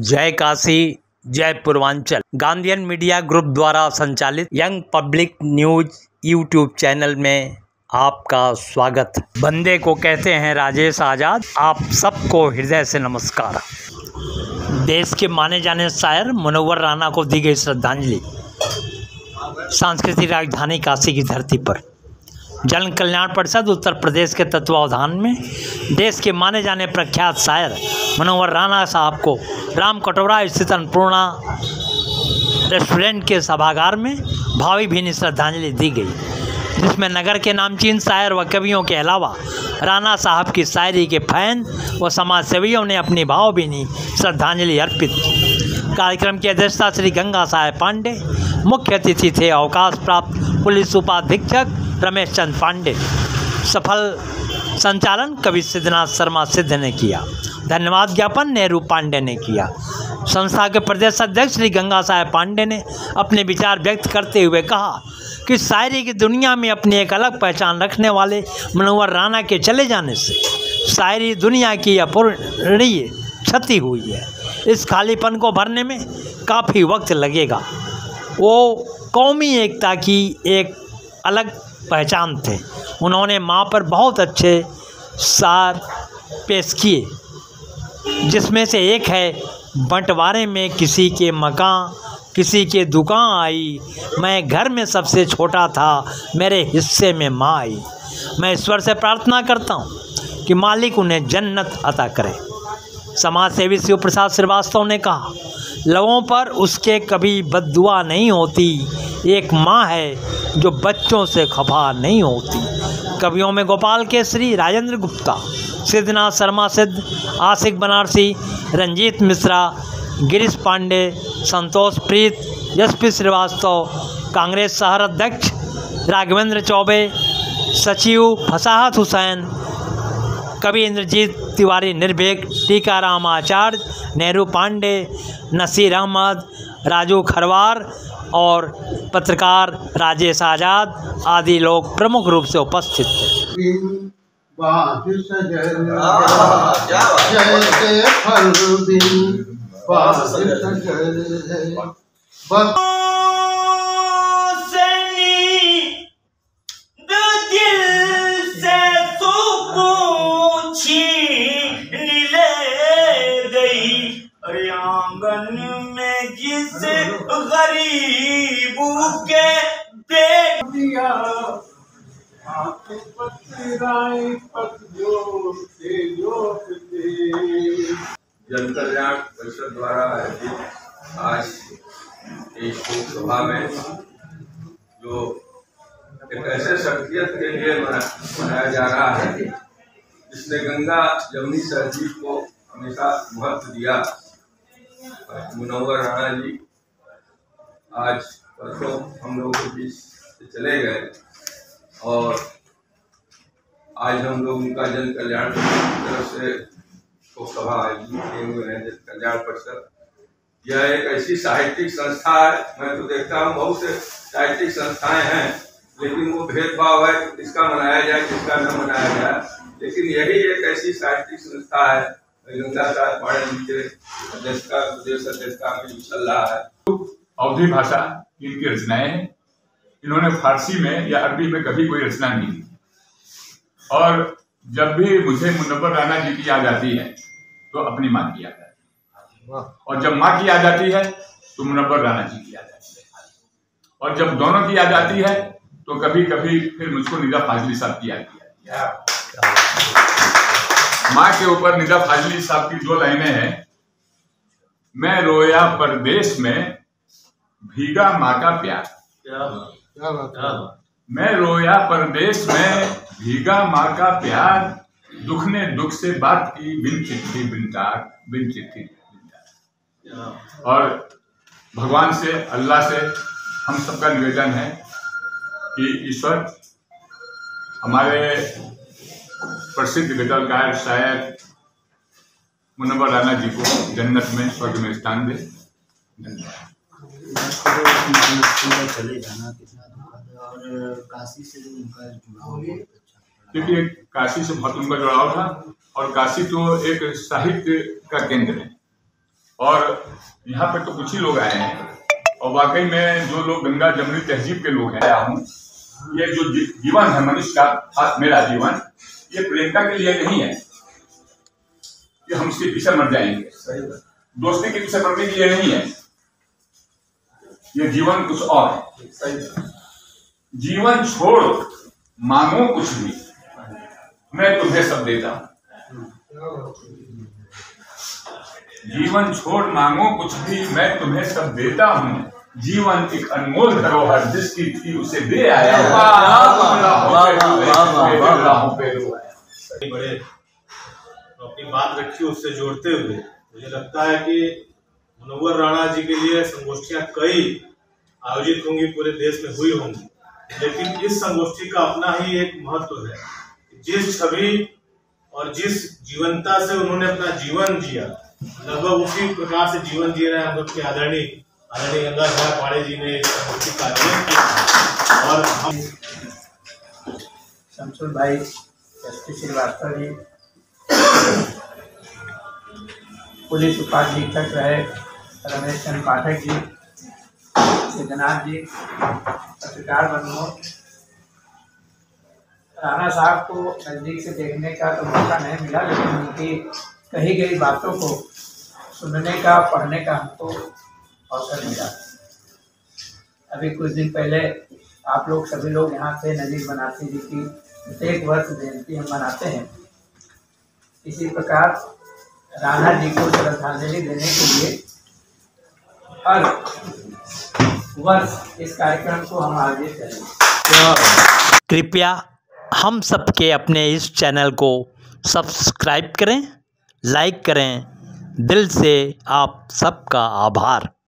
जय काशी जय Purvanchal Gandhian media group द्वारा संचालित young public news YouTube channel में आपका स्वागत। बंदे को कहते हैं राजेश आजाद। आप सबको हृदय से नमस्कार। देश के माने जाने शायर मुनव्वर राना को दी गई श्रद्धांजलि। सांस्कृतिक राजधानी काशी की धरती पर जन कल्याण परिषद उत्तर प्रदेश के तत्वावधान में देश के माने जाने प्रख्यात शायर मुनव्वर राना साहब को राम कटोरा स्थित अन्नपूर्णा रेस्टोरेंट के सभागार में भावभीनी श्रद्धांजलि दी गई, जिसमें नगर के नामचीन शायर व कवियों के अलावा राना साहब की शायरी के फैन व समाजसेवियों ने अपनी भावभीनी श्रद्धांजलि अर्पित की। कार्यक्रम की अध्यक्षता श्री गंगा साहेब पांडे, मुख्य अतिथि थे अवकाश प्राप्त पुलिस उपाधीक्षक रमेश चंद पांडे। सफल संचालन कवि सिद्धनाथ शर्मा सिद्ध ने किया। धन्यवाद ज्ञापन नेहरू पांडे ने किया। संस्था के प्रदेश अध्यक्ष श्री गंगा साहेब पांडे ने अपने विचार व्यक्त करते हुए कहा कि शायरी की दुनिया में अपनी एक अलग पहचान रखने वाले मुनव्वर राना के चले जाने से शायरी दुनिया की अपूरणीय क्षति हुई है। इस खालीपन को भरने में काफ़ी वक्त लगेगा। वो कौमी एकता की एक अलग पहचान थे। उन्होंने माँ पर बहुत अच्छे सार पेश किए, जिसमें से एक है बंटवारे में किसी के मकान किसी के दुकान आई, मैं घर में सबसे छोटा था, मेरे हिस्से में माँ आई। मैं ईश्वर से प्रार्थना करता हूँ कि मालिक उन्हें जन्नत अता करे। समाज सेवी शिव प्रसाद श्रीवास्तव ने कहा, लोगों पर उसके कभी बद्दुआ नहीं होती, एक माँ है जो बच्चों से खफा नहीं होती। कवियों में गोपाल केसरी, राजेंद्र गुप्ता, सिद्धनाथ शर्मा सिद्ध, आशिक बनारसी, रंजीत मिश्रा, गिरीश पांडे, संतोष प्रीत, यशपी श्रीवास्तव, कांग्रेस शहर अध्यक्ष राघवेंद्र चौबे, सचिव फसाहत हुसैन, कवि इंद्रजीत तिवारी निर्भीक, टीकाराम आचार्य, नेहरू पांडे, नसीर अहमद, राजू खरवार और पत्रकार राजेश आजाद आदि लोग प्रमुख रूप से उपस्थित थे। आंगन में जिस गरीबों के पेट दिया, जन कल्याण परिषद द्वारा आयोजित आज एक शोक सभा में जो एक ऐसे शख्सियत के लिए मनाया जा रहा है जिसने गंगा जमुनी तहजीब को हमेशा महत्व दिया। मुनव्वर राना जी आज परसों हम लोगों के बीच से चले गए और आज हम लोग उनका जन कल्याण की तरफ से शोक सभा आयोजित किए हुए हैं। जन कल्याण परिषद यह एक ऐसी साहित्यिक संस्था है, मैं तो देखता हूँ बहुत से साहित्यिक संस्थाएं हैं, लेकिन वो भेदभाव है किसका मनाया जाए किसका न मनाया जाए, लेकिन यही एक ऐसी साहित्यिक संस्था है। गंगा साहब पांडे जी के अध्यक्षता प्रदेश अध्यक्षता में चल रहा है। अवधी भाषा इनकी रचनाएं हैं। इन्होंने फारसी में या अरबी में कभी कोई रचना नहीं की। और जब भी मुझे मुनव्वर राना जी की याद आती है तो अपनी माँ की याद आती है, और जब माँ की याद आती है तो मुनव्वर राना जी की याद आती है, और जब दोनों की याद आती है तो कभी कभी फिर मुझको निदा फाजली साहब की याद आती है। माँ के ऊपर निदा फाजली साहब की 2 लाइनें हैं। मैं रोया परदेश में भीगा माँ का प्यार, मैं रोया परदेश में भीगा माँ का प्यार, दुख ने दुख से बात की बिन चिट्ठी बिन तार, बिन चिट्ठी बिन तार। और भगवान से, अल्लाह से हम सबका निवेदन है कि ईश्वर हमारे प्रसिद्ध गजलकार शायर मुनव्वर राना जी को जन्नत में, स्वर्ग में स्थान दे। चले जाना कितना दुखद, और काशी से जो उनका जुड़ाव बहुत अच्छा। क्योंकि काशी से बहुत उनका जुड़ाव था, और काशी तो एक साहित्य का केंद्र है। और यहाँ पे तो कुछ ही लोग आए हैं, और वाकई में जो लोग गंगा जमुनी तहजीब के लोग हैं, आया हूँ। ये जो जीवन है मनुष्य का, मेरा जीवन, ये प्रियंका के लिए नहीं है कि हम उसके पीछे मर जाएंगे, दोस्ती के पीछे मरने के लिए नहीं है। ये जीवन कुछ और है। जीवन छोड़ मांगो कुछ भी, मैं तुम्हें सब देता हूं। जीवन छोड़ मांगो कुछ भी, मैं तुम्हें सब देता हूं। जीवन एक अनमोल धरोहर, जिसकी थी उसे दे आया। बड़े अपनी बात रखी उससे जोड़ते हुए मुझे लगता है कि मुनव्वर राणा जी के लिए संगोष्ठियां कई आयोजित होंगी, पूरे देश में हुई होंगी, लेकिन इस संगोष्ठी का अपना ही एक महत्व है। जिस छवि और जिस जीवनता से उन्होंने अपना जीवन जिया, लगभग उसी प्रकार से जीवन जी रहे हैं हम लोग के आदरणीय गंगा साहब पाड़े जी ने इस संगोष्ठी का आयोजन किया। और हम शमशुल भाई, एसपी श्रीवास्तव जी, पुलिस उपाधीक्षक रहे रमेश चंद्र पाठक जी, सिद्धनाथ जी, पत्रकार बंधुओं, राणा साहब को नज़दीक से देखने का तो मौका नहीं मिला, लेकिन उनकी कही गई बातों को सुनने का, पढ़ने का हमको अवसर मिला। अभी कुछ दिन पहले आप लोग सभी लोग यहाँ से नजीर बनारसी जी की प्रत्येक वर्ष जयंती हम मनाते हैं। इसी प्रकार राणा जी को श्रद्धांजलि देने के लिए हर वर्ष इस कार्यक्रम को हम आयोजित करेंगे। कृपया हम सबके अपने इस चैनल को सब्सक्राइब करें, लाइक करें। दिल से आप सबका आभार।